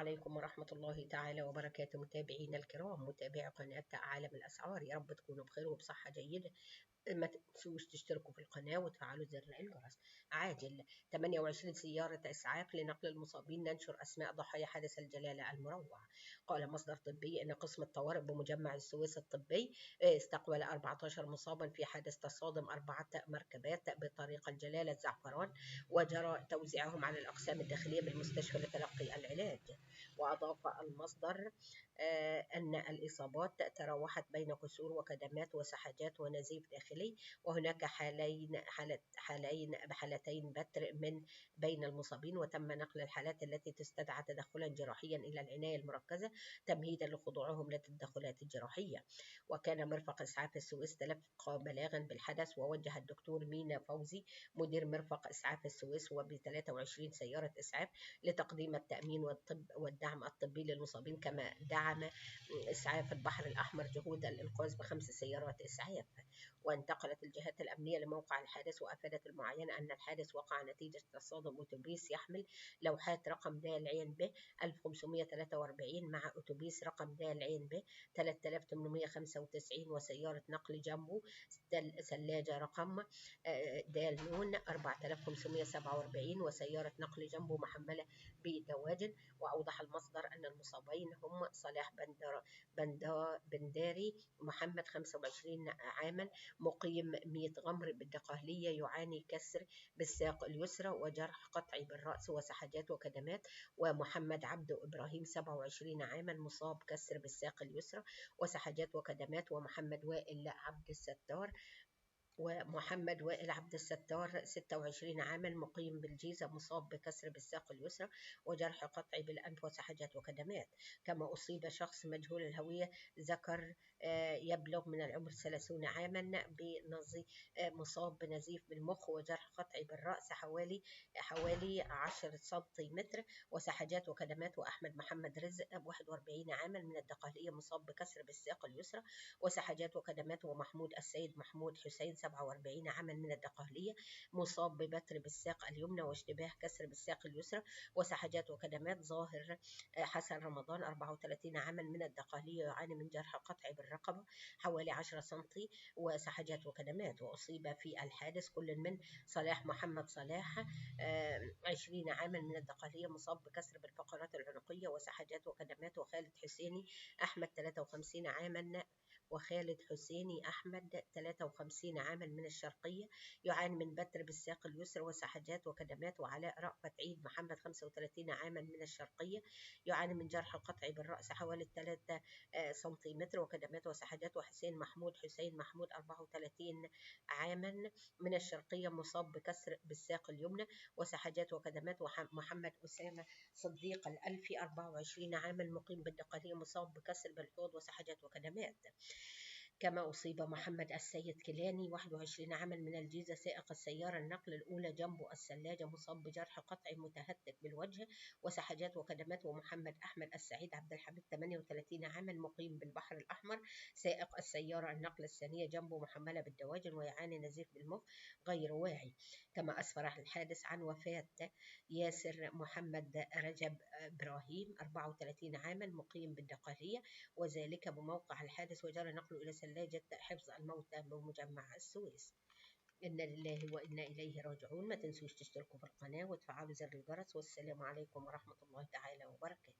عليكم ورحمة الله تعالى وبركاته. متابعينا الكرام، متابعي قناة عالم الأسعار، يا رب تكونوا بخير وبصحة جيدة. ما تنسوش تشتركوا في القناة وتفعلوا زر الجرس. عاجل 28 سيارة إسعاف لنقل المصابين، ننشر أسماء ضحايا حادث الجلالة المروع. قال مصدر طبي إن قسم الطوارئ بمجمع السويس الطبي استقبل 14 مصابا في حادث تصادم 4 مركبات بطريق الجلالة الزعفران، وجرى توزيعهم على الأقسام الداخلية بالمستشفى لتلقي العلاج. وأضاف المصدر أن الإصابات تراوحت بين كسور وكدمات وسحجات ونزيف داخلي، وهناك حالتين بتر من بين المصابين، وتم نقل الحالات التي تستدعى تدخلا جراحيا إلى العناية المركزة تمهيدا لخضوعهم للتدخلات الجراحية. وكان مرفق إسعاف السويس تلقى بلاغا بالحدث، ووجه الدكتور مينا فوزي مدير مرفق إسعاف السويس وب 23 سيارة إسعاف لتقديم التأمين والدعم الطبي للمصابين، كما دعم إسعاف البحر الأحمر جهود الإنقاذ ب5 سيارات إسعاف. وانتقلت الجهات الأمنية لموقع الحادث، وأفادت المعاينة أن الحادث وقع نتيجة تصادم أتوبيس يحمل لوحات رقم د ع ب 1543 مع أتوبيس رقم د ع ب 3895 وسيارة نقل جنبه ثلاجة رقم د ن 4547 وسيارة نقل جنبه محملة بدواجن. وأوضح المصدر أن المصابين هم صلاح بنداري محمد 25 عاما مقيم 100 غمر بالدقهلية، يعاني كسر بالساق اليسرى وجرح قطعي بالرأس وسحجات وكدمات. ومحمد عبد إبراهيم 27 عاما مصاب كسر بالساق اليسرى وسحجات وكدمات. ومحمد وائل عبد الستار 26 عاما مقيم بالجيزة مصاب بكسر بالساق اليسرى وجرح قطعي بالأنف وسحجات وكدمات. كما أصيب شخص مجهول الهوية ذكر يبلغ من العمر 30 عاما مصاب بنزيف بالمخ وجرح قطعي بالرأس حوالي 10 سنتيمتر وسحجات وكدمات. وأحمد محمد رزق 41 عاما من الدقهلية مصاب بكسر بالساق اليسرى وسحجات وكدمات. ومحمود السيد محمود حسين 47 عاما من الدقهلية مصاب ببتر بالساق اليمنى واشتباه كسر بالساق اليسرى وسحجات وكدمات. ظاهر حسن رمضان 34 عاما من الدقهلية يعاني من جرح قطعي بالرقبة حوالي 10 سنتي وسحجات وكدمات. وأصيب في الحادث كل من صلاح محمد صلاح 20 عاما من الدقهلية مصاب بكسر بالفقرات العنقية وسحجات وكدمات. وخالد حسيني أحمد 53 عاما وخالد حسيني أحمد 53 عاما من الشرقية يعاني من بتر بالساق اليسرى وسحجات وكدمات. وعلاء رأفت عيد محمد 35 عاما من الشرقية يعاني من جرح قطعي بالرأس حوالي 3 سنتيمتر وكدمات وسحجات. وحسين حسين محمود 34 عاما من الشرقية مصاب بكسر بالساق اليمنى وسحجات وكدمات. ومحمد أسامة صديق الألفي 24 عاما مقيم بالدقهلية مصاب بكسر بالحوض وسحجات وكدمات. كما أصيب محمد السيد كيلاني 21 عاما من الجيزة سائق السيارة النقل الأولى جنبه الثلاجة مصاب بجرح قطعي متهتك بالوجه وسحجات وكدمات. ومحمد أحمد السعيد عبد الحميد 38 عاما مقيم بالبحر الأحمر سائق السيارة النقل الثانية جنبه محملة بالدواجن ويعاني نزيف بالمخ غير واعي. كما أسفر الحادث عن وفاة ياسر محمد رجب إبراهيم 34 عاما مقيم بالدقهلية وذلك بموقع الحادث، وجرى نقله إلى ثلاجة حفظ الموتى بمجمع السويس. إنا لله وإنا إليه راجعون. ما تنسوش تشتركوا في القناة وتفعلوا زر الجرس، والسلام عليكم ورحمة الله تعالى وبركاته.